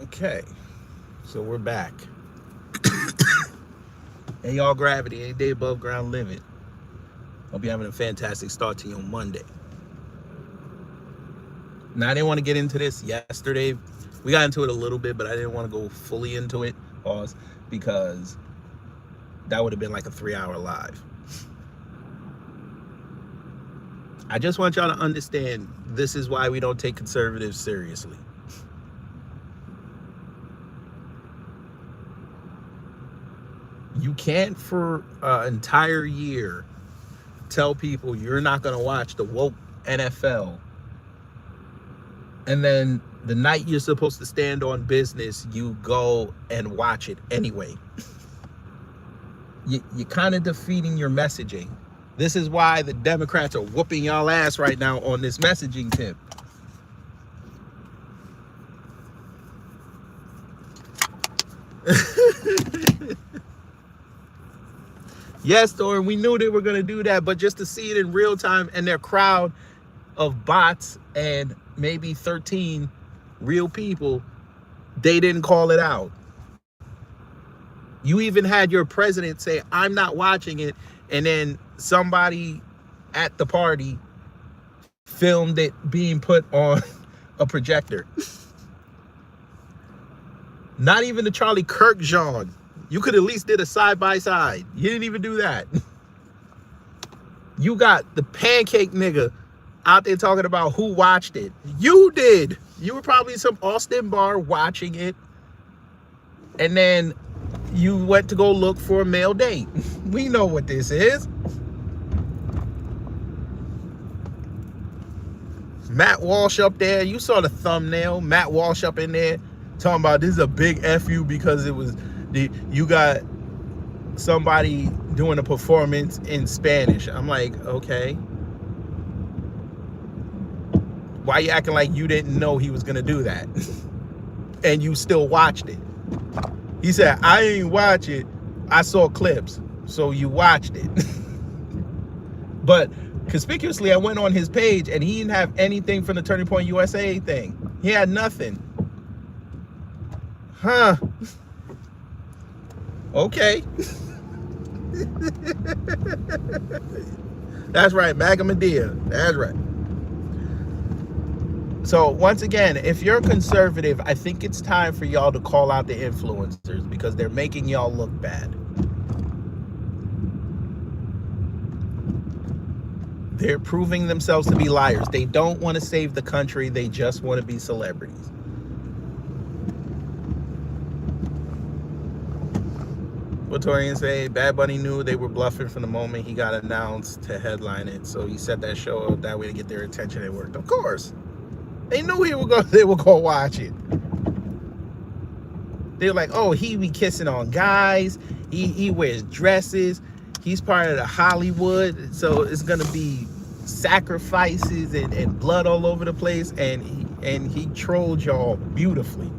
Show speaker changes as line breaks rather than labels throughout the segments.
Okay, so we're back. Hey, y'all, gravity, ain't day above ground living. Hope you're having a fantastic start to your Monday. Now, I didn't want to get into this yesterday. We got into it a little bit, but I didn't want to go fully into it, pause, because that would have been like a 3-hour live. I just want y'all to understand this is why we don't take conservatives seriously. You can't for an entire year tell people you're not going to watch the woke NFL, and then the night you're supposed to stand on business, you go and watch it anyway. You're kind of defeating your messaging. This is why the Democrats are whooping y'all ass right now on this messaging tip. Yes, Doran, we knew they were going to do that, but just to see it in real time and their crowd of bots and maybe 13 real people, they didn't call it out. You even had your president say, I'm not watching it, and then somebody at the party filmed it being put on a projector. Not even the Charlie Kirk Jean. You could at least did a side-by-side. You didn't even do that. You got the pancake nigga out there talking about who watched it. You did. You were probably in some Austin bar watching it. And then you went to go look for a male date. We know what this is. Matt Walsh up there. You saw the thumbnail. Matt Walsh up in there talking about this is a big FU because it was... You got somebody doing a performance in Spanish. I'm like, okay. Why you acting like you didn't know he was going to do that? And you still watched it. He said, I ain't watch it. I saw clips. So you watched it. But conspicuously, I went on his page and he didn't have anything from the Turning Point USA thing. He had nothing. Huh. Okay. That's right, MAGA Medea. That's right. So once again, if you're a conservative, I think it's time for y'all to call out the influencers because they're making y'all look bad. They're proving themselves to be liars. They don't want to save the country. They just want to be celebrities. Torian say Bad Bunny knew they were bluffing from the moment he got announced to headline it, so he set that show up that way to get their attention. It worked. Of course, they knew they were gonna watch it. They were like, "Oh, he be kissing on guys. He wears dresses. He's part of the Hollywood, so it's gonna be sacrifices and blood all over the place." And he trolled y'all beautifully.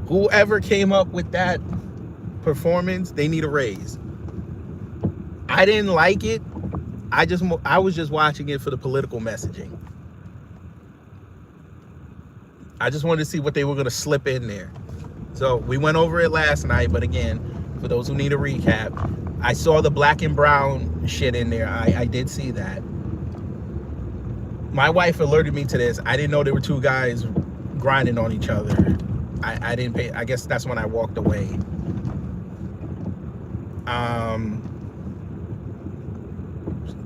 Whoever came up with that performance, they need a raise. I didn't like it. I was just watching it for the political messaging. I just wanted to see what they were going to slip in there. So we went over it last night, but again, for those who need a recap, I saw the black and brown shit in there. I did see that. My wife alerted me to this. I didn't know there were two guys grinding on each other. I didn't pay. I guess that's when I walked away.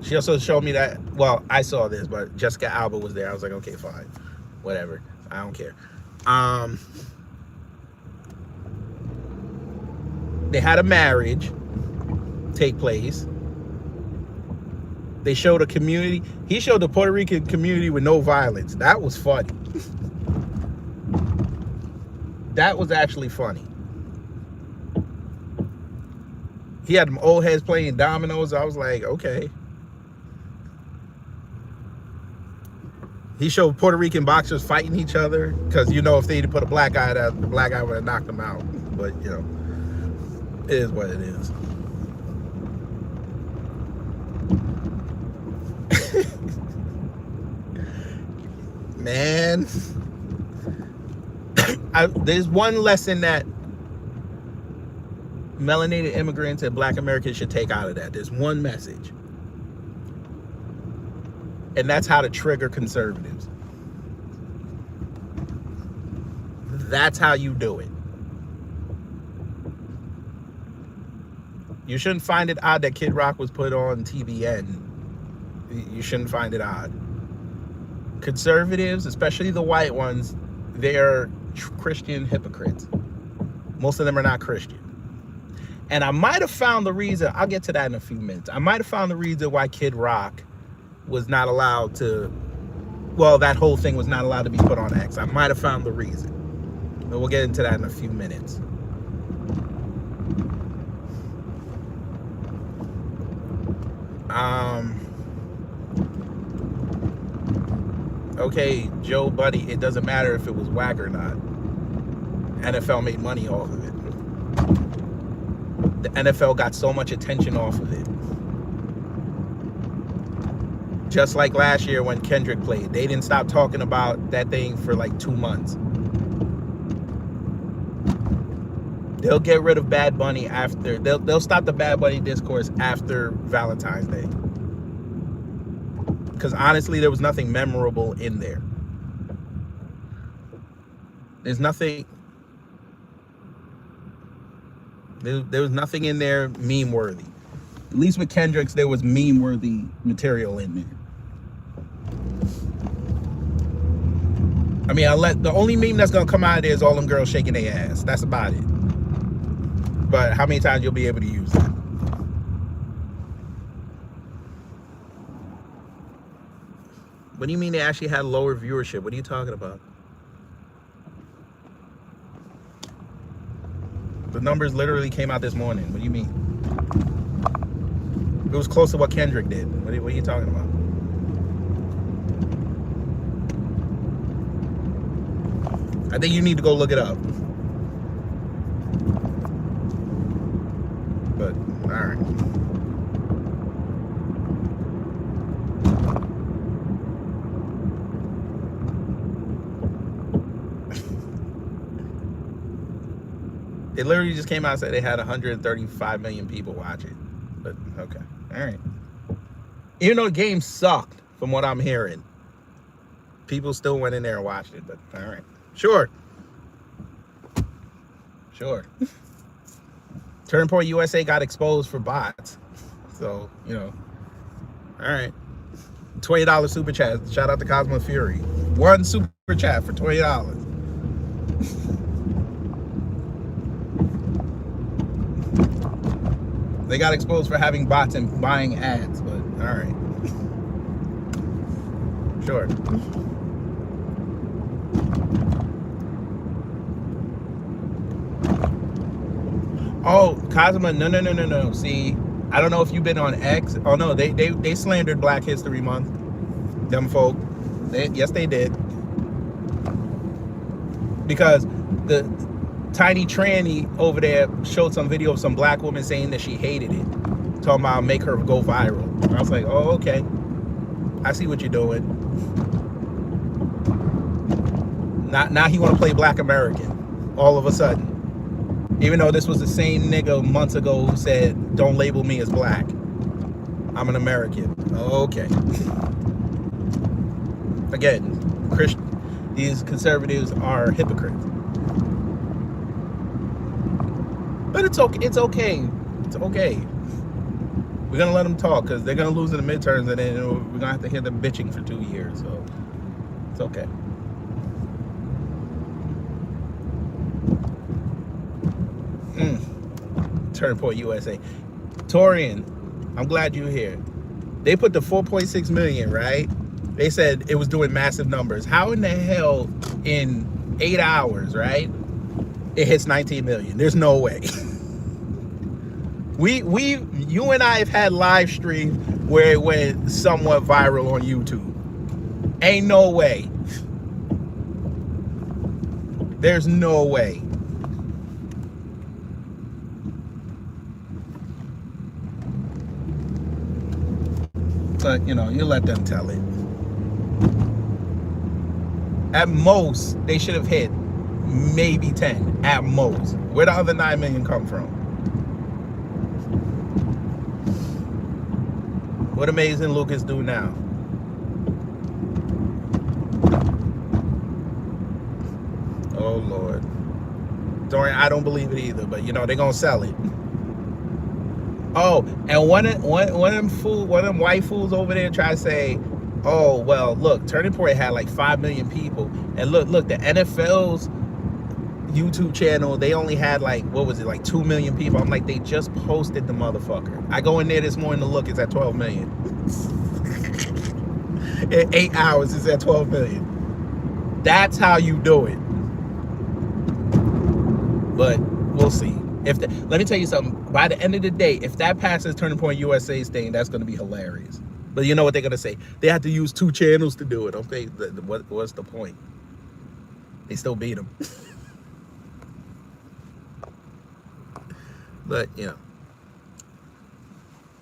She also showed me that, well, I saw this, but Jessica Alba was there. I was like, okay, fine, whatever, I don't care. They had a marriage take place. They showed a community. He showed the Puerto Rican community with no violence. That was funny. That was actually funny. He had them old heads playing dominoes. I was like, okay. He showed Puerto Rican boxers fighting each other because, you know, if they put a black guy out, the black guy would have knocked them out. But, you know. It is what it is. Man, there's one lesson that melanated immigrants and Black Americans should take out of that. There's one message, and that's how to trigger conservatives. That's how you do it. You shouldn't find it odd that Kid Rock was put on TBN. You shouldn't find it odd. Conservatives, especially the white ones, they're Christian hypocrites. Most of them are not Christian. And I might have found the reason, I'll get to that in a few minutes. I might have found the reason why Kid Rock was not allowed to, well, that whole thing was not allowed to be put on X. I might have found the reason. But we'll get into that in a few minutes. Okay, Joe Buddy, it doesn't matter if it was whack or not. NFL made money off of it. The NFL got so much attention off of it. Just like last year when Kendrick played, they didn't stop talking about that thing for like 2 months. They'll get rid of Bad Bunny after, they'll stop the Bad Bunny discourse after Valentine's Day. Because honestly, there was nothing memorable in there. There's nothing, there was nothing in there meme worthy. At least with Kendrick's, there was meme worthy material in there. I mean, the only meme that's gonna come out of there is all them girls shaking their ass. That's about it. But how many times you'll be able to use that? What do you mean they actually had lower viewership? What are you talking about? The numbers literally came out this morning. What do you mean? It was close to what Kendrick did. What are you talking about? I think you need to go look it up. But, all right. It literally just came out and said they had 135 million people watch it. But, okay. All right. Even though the game sucked, from what I'm hearing, people still went in there and watched it. But, all right. Sure. Turning Point USA got exposed for bots. So, you know. All right. $20 super chat. Shout out to Cosmo Fury. One super chat for $20. They got exposed for having bots and buying ads, but all right. Sure. Oh, Cosmo, no. See, I don't know if you've been on X. Oh no, they slandered Black History Month. Them folk. Yes, they did. Because the Tiny Tranny over there showed some video of some black woman saying that she hated it. Talking about make her go viral. And I was like, oh, okay. I see what you're doing. Now he want to play Black American all of a sudden. Even though this was the same nigga months ago who said, don't label me as black. I'm an American. Okay. Again, these conservatives are hypocrites. But it's okay. It's okay. We're gonna let them talk because they're gonna lose in the midterms, and then we're gonna have to hear them bitching for 2 years. So it's okay. Turning Point USA. Torian, I'm glad you're here. They put the 4.6 million, right? They said it was doing massive numbers. How in the hell in 8 hours, right? It hits 19 million. There's no way. You and I have had live streams where it went somewhat viral on YouTube. Ain't no way. There's no way. But, you know, you let them tell it. At most, they should have hit maybe 10. At most. Where the other 9 million come from? What Amazing Lucas do now? Oh, Lord. Dorian, I don't believe it either, but, you know, they're going to sell it. Oh, and one of them white fools over there try to say, oh, well, look, Turning Point had like 5 million people. And look, the NFL's YouTube channel, they only had like, what was it, like 2 million people. I'm like, they just posted the motherfucker. I go in there this morning to look, it's at 12 million. In 8 hours, it's at 12 million. That's how you do it. But we'll see. Let me tell you something. By the end of the day, if that passes Turning Point USA's thing, that's going to be hilarious. But you know what they're going to say? They have to use 2 channels to do it. Okay, what's the point? They still beat them. But, you know,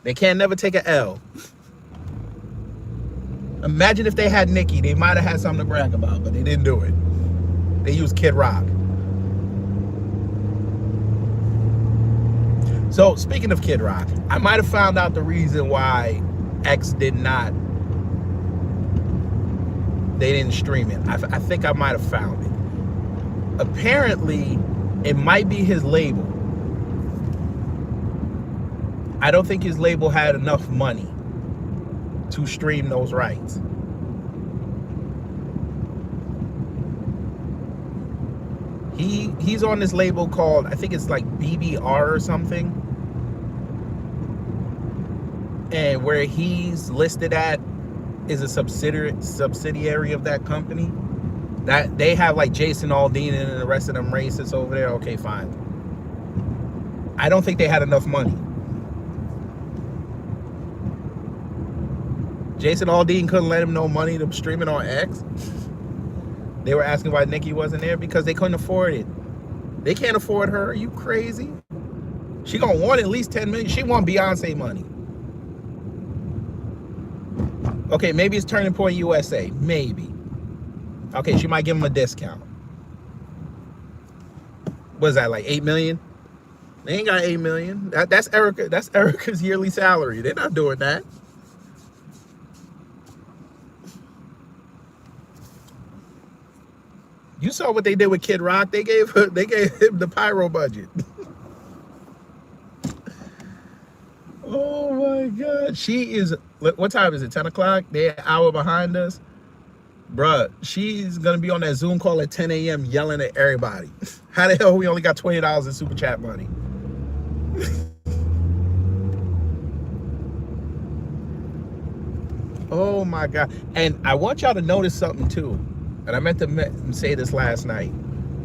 they can't never take an L. Imagine if they had Nicki. They might have had something to brag about, but they didn't do it. They used Kid Rock. So, speaking of Kid Rock, I might have found out the reason why X they didn't stream it. I think I might have found it. Apparently, it might be his label. I don't think his label had enough money to stream those rights. He's on this label called, I think it's like BBR or something. And where he's listed at is a subsidiary of that company. That they have like Jason Aldean and the rest of them racists over there. Okay, fine. I don't think they had enough money. Jason Aldean couldn't let him no money to stream it on X. They were asking why Nicki wasn't there because they couldn't afford it. They can't afford her. Are you crazy? She gonna want at least 10 million. She want Beyonce money. Okay, maybe it's Turning Point USA. Maybe. Okay, she might give him a discount. What is that, like 8 million? They ain't got 8 million. That's Erica. That's Erica's yearly salary. They're not doing that. You saw what they did with Kid Rock. They gave him the pyro budget. Oh my God. She is, what time is it? 10 o'clock? They're an hour behind us. Bruh, she's gonna be on that Zoom call at 10 a.m. yelling at everybody. How the hell we only got $20 in super chat money? Oh my God. And I want y'all to notice something too. And I meant to say this last night.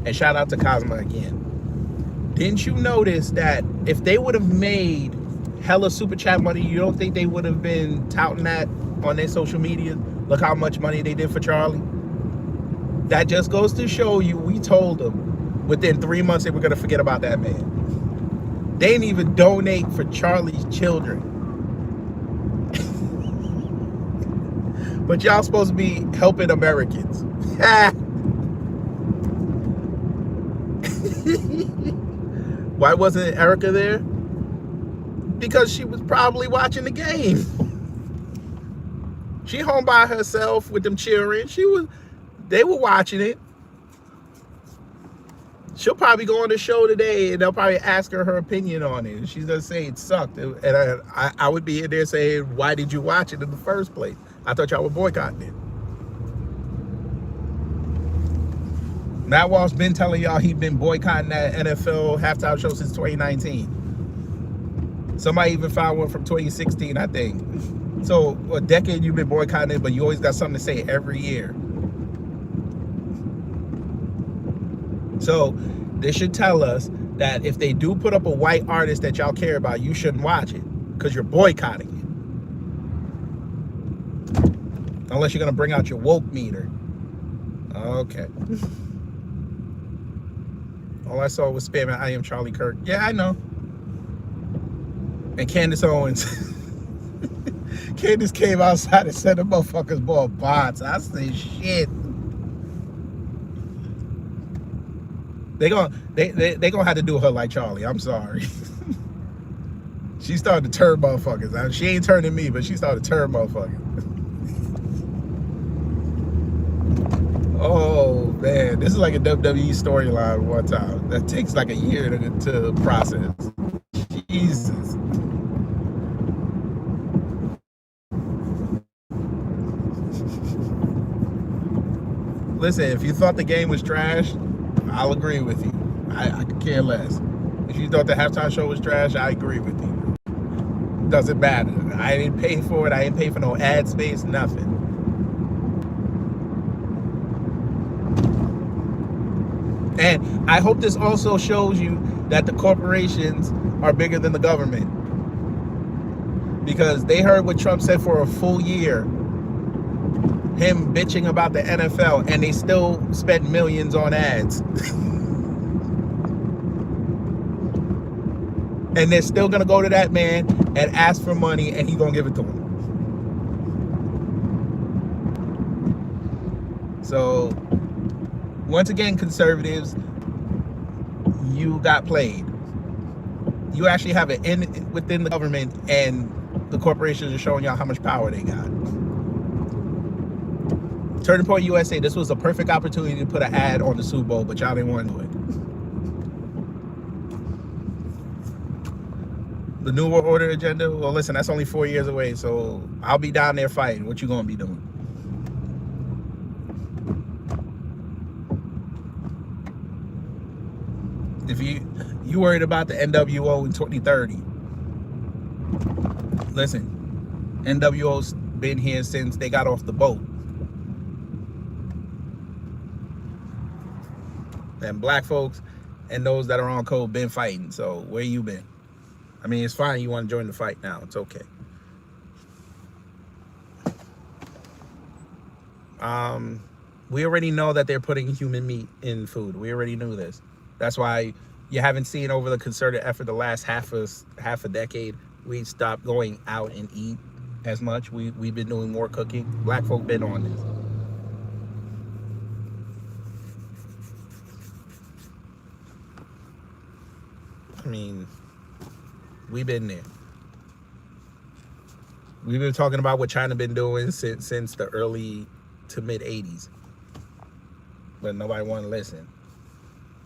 And shout out to Cosma again. Didn't you notice that if they would have made hella super chat money, you don't think they would have been touting that on their social media? Look how much money they did for Charlie. That just goes to show you, we told them within 3 months they were going to forget about that man. They didn't even donate for Charlie's children. But y'all supposed to be helping Americans. Why wasn't Erica there? Because she was probably watching the game. She home by herself with them cheering. They were watching it. She'll probably go on the show today and they'll probably ask her opinion on it. And she's gonna say it sucked. And I would be in there saying, why did you watch it in the first place? I thought y'all were boycotting it. Matt Walsh been telling y'all he's been boycotting that NFL halftime show since 2019. Somebody even found one from 2016, I think. So a decade you've been boycotting it, but you always got something to say every year. So this should tell us that if they do put up a white artist that y'all care about, you shouldn't watch it because you're boycotting it. Unless you're gonna bring out your woke meter. Okay. All I saw was spamming, I am Charlie Kirk. Yeah, I know. And Candace Owens. Candace came outside and said the motherfuckers bought bots. I say shit. They gonna have to do her like Charlie. I'm sorry. She started to turn motherfuckers. She ain't turning me, but she started to turn motherfuckers. Oh man, this is like a WWE storyline one time. That takes like a year to process. Jesus. Listen, if you thought the game was trash, I'll agree with you. I could care less. If you thought the halftime show was trash, I agree with you. Doesn't matter. I didn't pay for it. I didn't pay for no ad space, nothing. And I hope this also shows you that the corporations are bigger than the government. Because they heard what Trump said for a full year. Him bitching about the NFL, and they still spent millions on ads. And they're still gonna go to that man and ask for money, and he's gonna give it to them. So once again, conservatives, you got played. You actually have it within the government, and the corporations are showing y'all how much power they got. Turning Point USA, this was a perfect opportunity to put an ad on the Super Bowl, but y'all didn't want to do it. The New World Order agenda, well, listen, that's only 4 years away, so I'll be down there fighting. What you gonna be doing? If you worried about the NWO in 2030, listen, NWO's been here since they got off the boat. And black folks and those that are on code been fighting. So where you been? I mean, it's fine. You want to join the fight now. It's okay. We already know that they're putting human meat in food. We already knew this. That's why you haven't seen over the concerted effort the last half a decade. We stopped going out and eat as much. We've been doing more cooking. Black folk been on this. I mean, we've been there. We've been talking about what China been doing since the early to mid 80s. But nobody wanted to listen.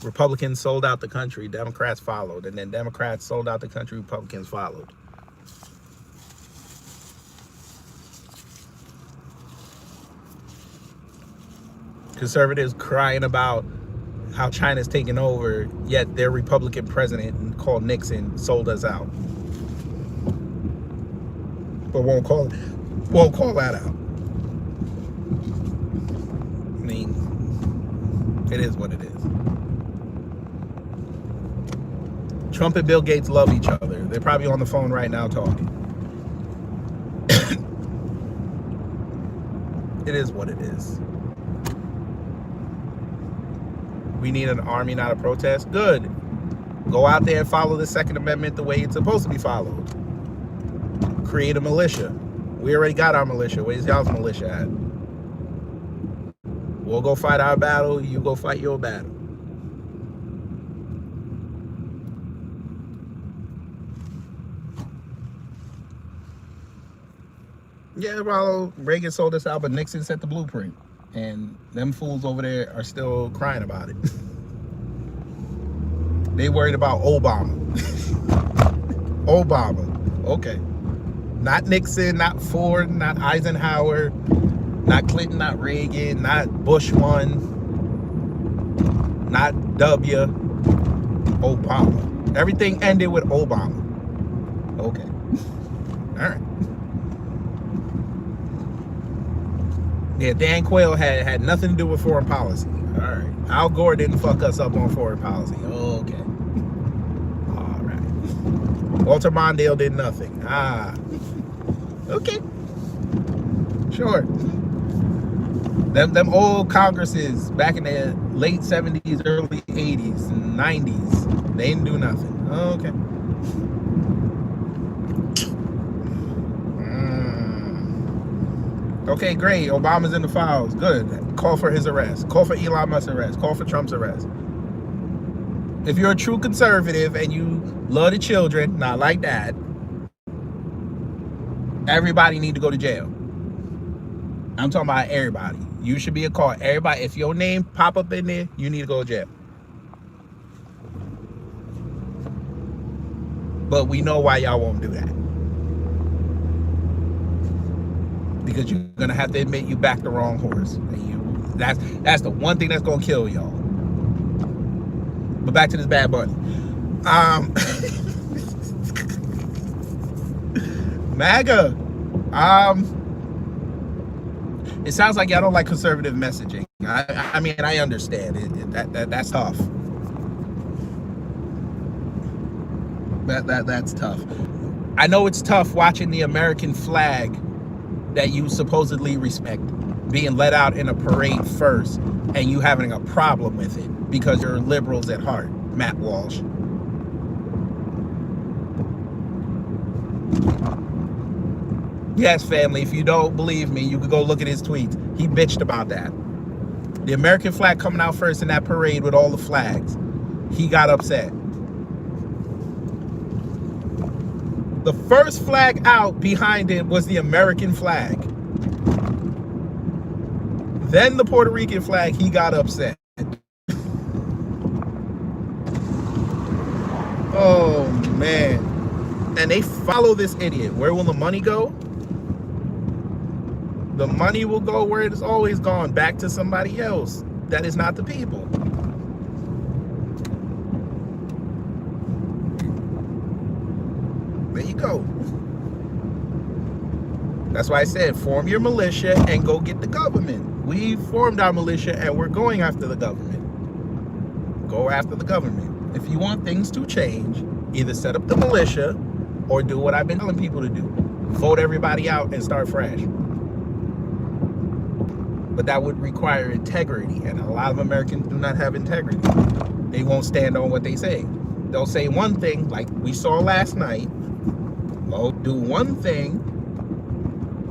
Republicans sold out the country, Democrats followed. And then Democrats sold out the country, Republicans followed. Conservatives crying about how China's taking over, yet their Republican president called Nixon sold us out. But won't call that out. I mean, it is what it is. Trump and Bill Gates love each other. They're probably on the phone right now talking. It is what it is. We need an army, not a protest. Good. Go out there and follow the Second Amendment the way it's supposed to be followed. Create a militia. We already got our militia. Where's y'all's militia at? We'll go fight our battle. You go fight your battle. Yeah, well, Reagan sold us out, but Nixon set the blueprint. And them fools over there are still crying about it. They worried about Obama. Obama. Okay. Not Nixon, not Ford, not Eisenhower, not Clinton, not Reagan, not Bush 1, not W. Obama. Everything ended with Obama. Okay. All right. Yeah, Dan Quayle had nothing to do with foreign policy. All right. Al Gore didn't fuck us up on foreign policy. Okay. All right. Walter Mondale did nothing. Ah. Okay. Sure. Them old Congresses back in the late 70s, early 80s, and 90s, they didn't do nothing. Okay. Okay, great. Obama's in the files. Good. Call for his arrest. Call for Elon Musk's arrest. Call for Trump's arrest. If you're a true conservative and you love the children, not like that, everybody need to go to jail. I'm talking about everybody. You should be a call. Everybody, if your name pop up in there, you need to go to jail. But we know why y'all won't do that. Because you're gonna have to admit you backed the wrong horse. And that's the one thing that's gonna kill y'all. But back to this Bad Bunny. MAGA. It sounds like y'all don't like conservative messaging. I mean, I understand that's tough. That's tough. I know it's tough watching the American flag that you supposedly respect being let out in a parade first, and you having a problem with it because you're liberals at heart, Matt Walsh. Yes, family, if you don't believe me, you could go look at his tweets. He bitched about that. The American flag coming out first in that parade with all the flags. He got upset. The first flag out behind it was the American flag. Then the Puerto Rican flag, he got upset. Oh, man. And they follow this idiot. Where will the money go? The money will go where it has always gone, back to somebody else that is not the people. There you go. That's why I said, form your militia and go get the government. We formed our militia and we're going after the government. Go after the government. If you want things to change, either set up the militia or do what I've been telling people to do. Vote everybody out and start fresh. But that would require integrity, and a lot of Americans do not have integrity. They won't stand on what they say. They'll say one thing, like we saw last night. They'll do one thing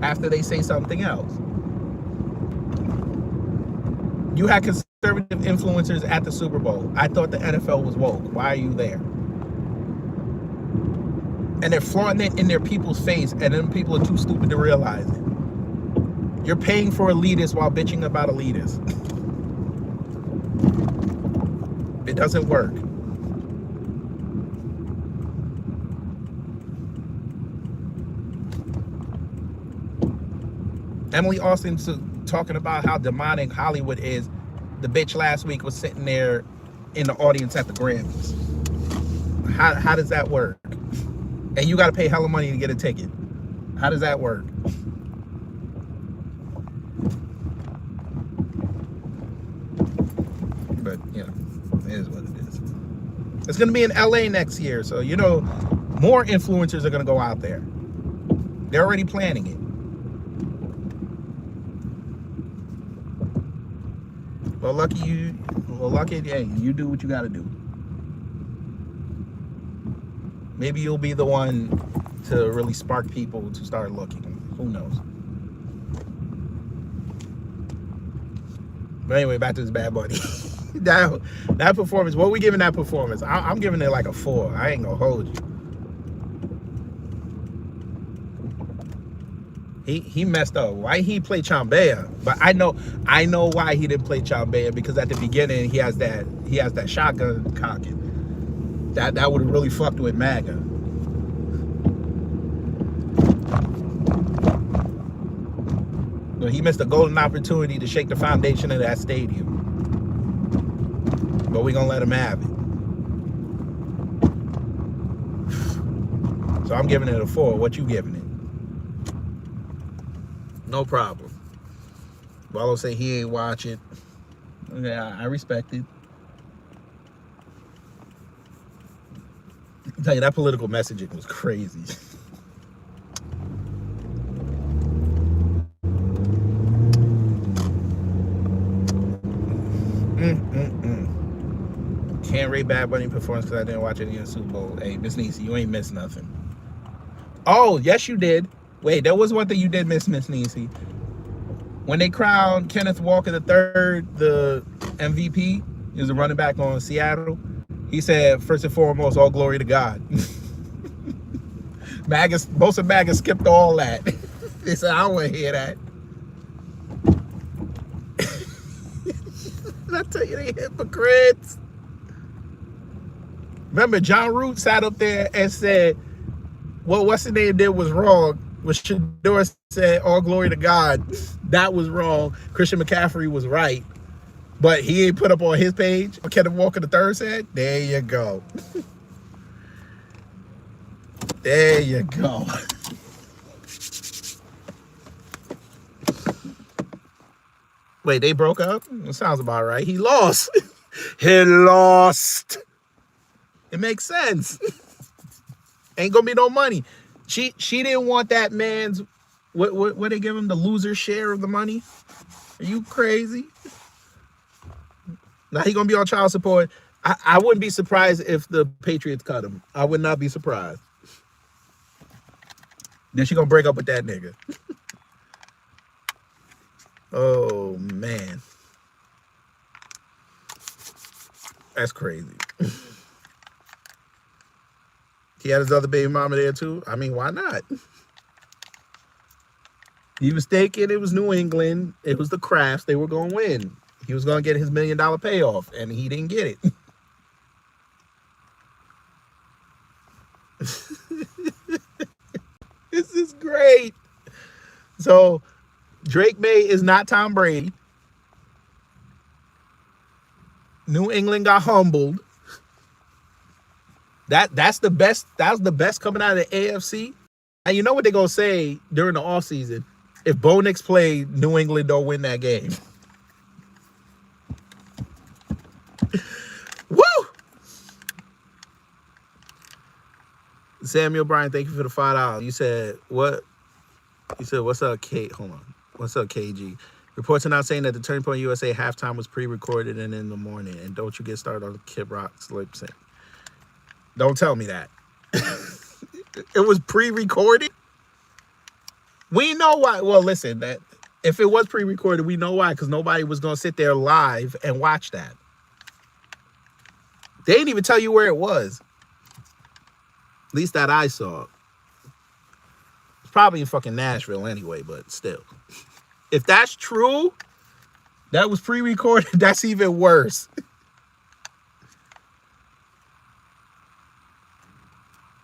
after they say something else. You had conservative influencers at the Super Bowl. I thought the NFL was woke. Why are you there? And they're flaunting it in their people's face, and then people are too stupid to realize it. You're paying for elitists while bitching about elitists. It doesn't work. Emily Austin's talking about how demonic Hollywood is. The bitch last week was sitting there in the audience at the Grammys. How does that work? And you got to pay hella money to get a ticket. How does that work? But, you know, it is what it is. It's going to be in LA next year. So, you know, more influencers are going to go out there. They're already planning it. Well, lucky, hey, you do what you got to do. Maybe you'll be the one to really spark people to start looking. Who knows? But anyway, back to this Bad Bunny. that performance, what we giving that performance? I'm giving it like a 4. I ain't gonna hold you. He messed up. Why he play Chambea? But I know why he didn't play Chambea, because at the beginning he has that shotgun cocking. That would have really fucked with MAGA. So he missed a golden opportunity to shake the foundation of that stadium. But we're gonna let him have it. So I'm giving it a 4. What you giving it? No problem. Wallow say he ain't watch it. Okay, I respect it. I tell you, that political messaging was crazy. Can't rate Bad Bunny performance because I didn't watch any of the Super Bowl. Hey, Miss Niecy, you ain't missed nothing. Oh, yes you did. Wait, there was one thing you did miss, Miss Niecy. When they crowned Kenneth Walker III the MVP, he was a running back on Seattle. He said, first and foremost, all glory to God. MAGA, most of MAGA skipped all that. They said, I don't want to hear that. I tell you, they hypocrites. Remember, John Root sat up there and said, well, what's the name did was wrong. What Shador said, all glory to God. That was wrong. Christian McCaffrey was right. But he ain't put up on his page what Kenneth Walker III said. There you go. There you go. Wait, they broke up? That sounds about right. He lost. He lost. It makes sense. Ain't gonna be no money. She didn't want that man's what they give him, the loser share of the money. Are you crazy? Now he gonna be on child support. I wouldn't be surprised if the Patriots cut him. I would not be surprised. Then she gonna break up with that nigga. Oh man. That's crazy. He had his other baby mama there too. I mean, why not? He was thinking it was New England. It was the Crafts. They were going to win. He was going to get his $1 million payoff, and he didn't get it. This is great. So, Drake May is not Tom Brady. New England got humbled. That's the best. That was the best coming out of the AFC. And you know what they're gonna say during the offseason? If Bo Nix played, New England don't win that game. Woo! Samuel Bryan, thank you for the $5. You said what? You said what's up, Kate? Hold on. What's up, KG? Reports are now saying that the Turning Point USA halftime was pre-recorded and in the morning. And don't you get started on Kid Rock's lip sync. Don't tell me that. It was pre-recorded? We know why. Well, listen, that if it was pre-recorded, we know why, because nobody was going to sit there live and watch that. They didn't even tell you where it was. At least that I saw. It's probably in fucking Nashville anyway, but still. If that's true, that was pre-recorded, that's even worse.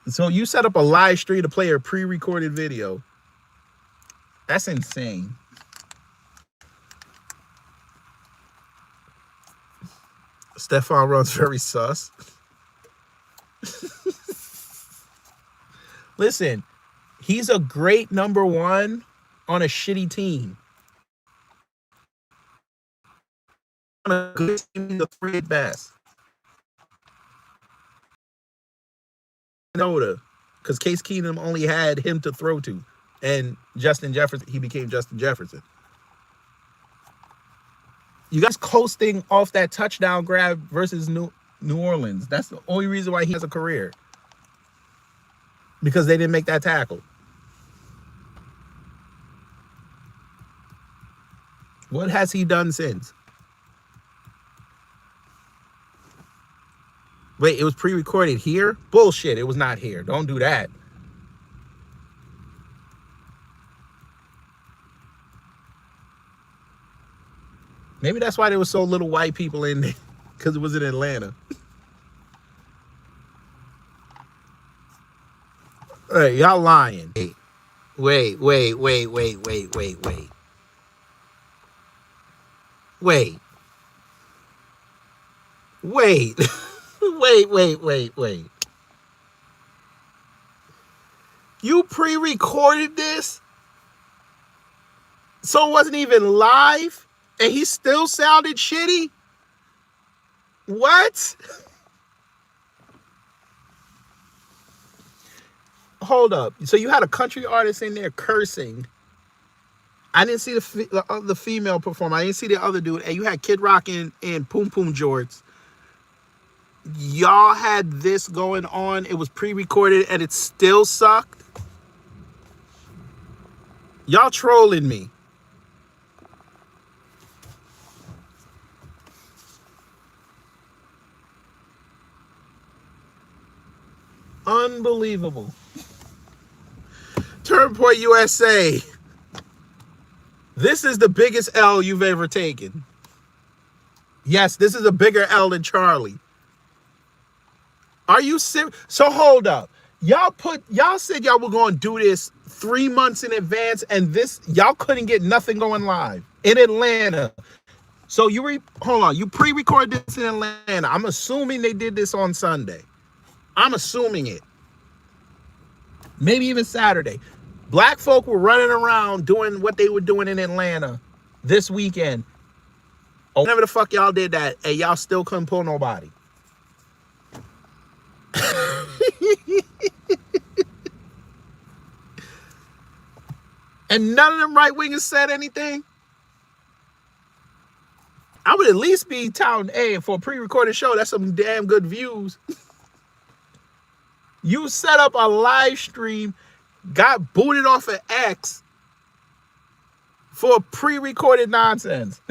So you set up a live stream to play a pre-recorded video. That's insane. Stephon runs very sus. Listen, he's a great number one on a shitty team. On a good team, he's the third best. Because Case Keenum only had him to throw to, and Justin Jefferson, he became Justin Jefferson. You guys coasting off that touchdown grab versus New Orleans. That's the only reason why he has a career. Because they didn't make that tackle. What has he done since? Wait, it was pre-recorded here? Bullshit, it was not here. Don't do that. Maybe that's why there was so little white people in there, because it was in Atlanta. Hey, y'all lying. Wait. Wait. You pre-recorded this? So it wasn't even live? And he still sounded shitty? What? Hold up. So you had a country artist in there cursing. I didn't see the female performer. I didn't see the other dude. And you had Kid Rock in Poom Poom Jorts. Y'all had this going on. It was pre-recorded and it still sucked. Y'all trolling me. Unbelievable. Turn Point USA. This is the biggest L you've ever taken. Yes, this is a bigger L than Charlie. Are you serious? So hold up. Y'all said y'all were going to do this 3 months in advance, and y'all couldn't get nothing going live in Atlanta. So hold on, you pre-recorded this in Atlanta. I'm assuming they did this on Sunday. I'm assuming it. Maybe even Saturday. Black folk were running around doing what they were doing in Atlanta this weekend. Oh, whenever the fuck y'all did that, and y'all still couldn't pull nobody. And none of them right wingers said anything. I would at least be touting, hey, for a pre-recorded show, that's some damn good views. You set up a live stream, got booted off of X for pre-recorded nonsense.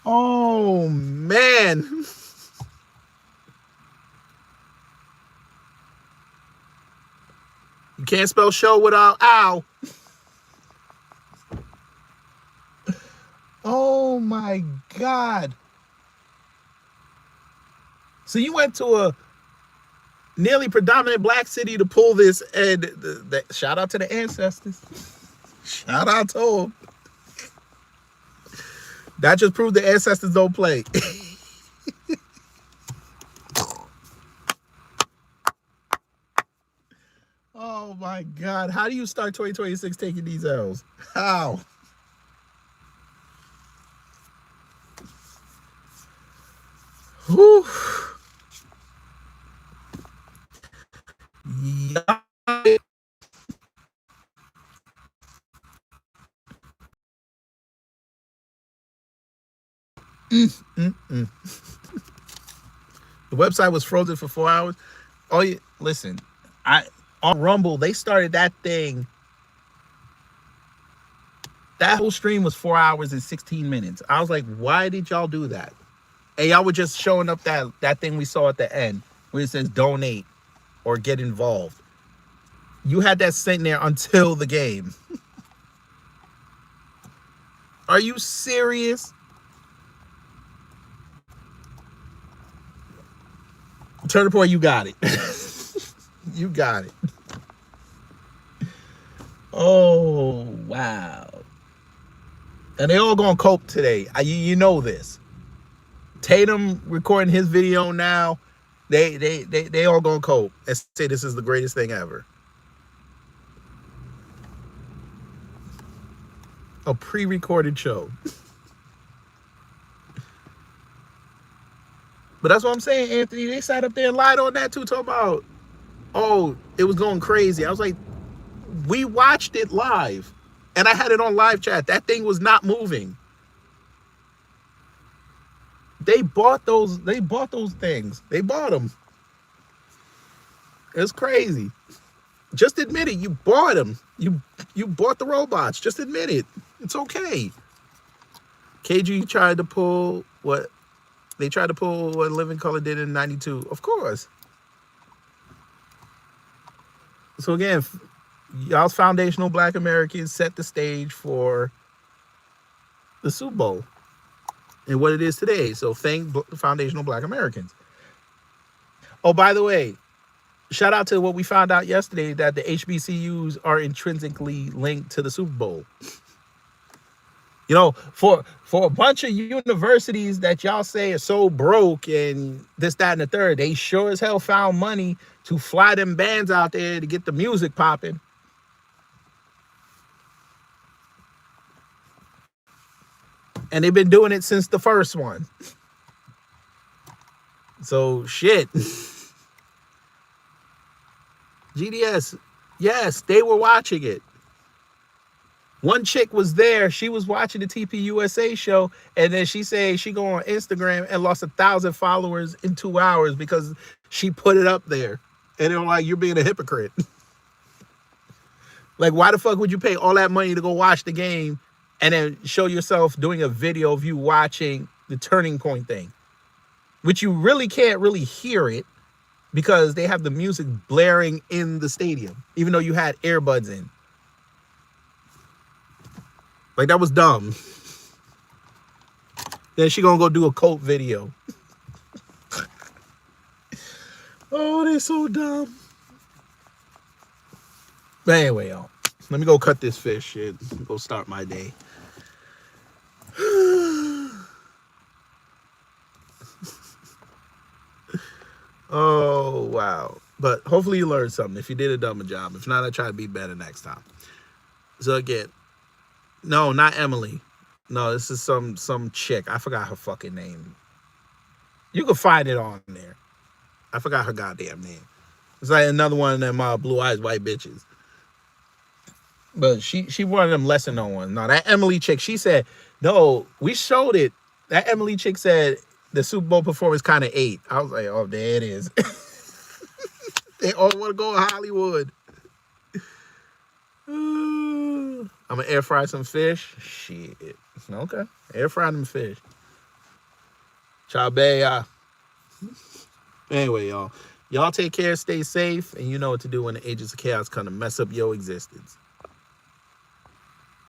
Oh, man. You can't spell show without ow. Oh, my God. So you went to a nearly predominant black city to pull this, and shout out to the ancestors. Shout out to them. That just proved the ancestors don't play. Oh my God. How do you start 2026 taking these L's? How? Whew. Yeah. The website was frozen for 4 hours. Oh, yeah, listen, on Rumble, they started that thing. That whole stream was 4 hours and 16 minutes. I was like, why did y'all do that? And y'all were just showing up that thing we saw at the end where it says donate or get involved. You had that sitting there until the game. Are you serious? Turning Point, you got it. You got it. Oh, wow. And they all gonna cope today. You know this. Tatum recording his video now. They all gonna cope and say this is the greatest thing ever. A pre-recorded show. But that's what I'm saying, Anthony. They sat up there and lied on that too, talking about, oh, it was going crazy. I was like, we watched it live. And I had it on live chat. That thing was not moving. They bought those things. They bought them. It's crazy. Just admit it. You bought them. You bought the robots. Just admit it. It's okay. KG tried to pull what Living Color did in 92. Of course. So again, y'all's foundational black Americans set the stage for the Super Bowl and what it is today. So thank foundational black Americans. Oh, by the way, shout out to what we found out yesterday, that the HBCUs are intrinsically linked to the Super Bowl. You know, for a bunch of universities that y'all say are so broke and this, that, and the third, they sure as hell found money to fly them bands out there to get the music popping. And they've been doing it since the first one. So, shit. GDS, yes, they were watching it. One chick was there. She was watching the TPUSA show, and then she said she go on Instagram and lost 1,000 followers in 2 hours because she put it up there. And they're like, you're being a hypocrite. Like, why the fuck would you pay all that money to go watch the game and then show yourself doing a video of you watching the Turning Point thing? which you really can't really hear it because they have the music blaring in the stadium, even though you had earbuds in. Like, that was dumb. Then she gonna go do a cult video. Oh, they're so dumb. But anyway, y'all, let me go cut this fish shit. Go start my day. Oh, wow. But hopefully you learned something. If you did a dumb job. If not, I try to be better next time. So again, no, not Emily. No, this is some chick. I forgot her fucking name. You can find it on there. I forgot her goddamn name. It's like another one of them blue eyes white bitches. But she one of them lesser known ones. No, that Emily chick, she said, no, we showed it. That Emily chick said the Super Bowl performance kind of ate. I was like, oh, there it is. They all want to go to Hollywood. I'm going to air fry some fish. Shit. Okay. Air fry them fish. Ciao, bella. Anyway, y'all. Y'all take care, stay safe, and you know what to do when the agents of chaos come to mess up your existence.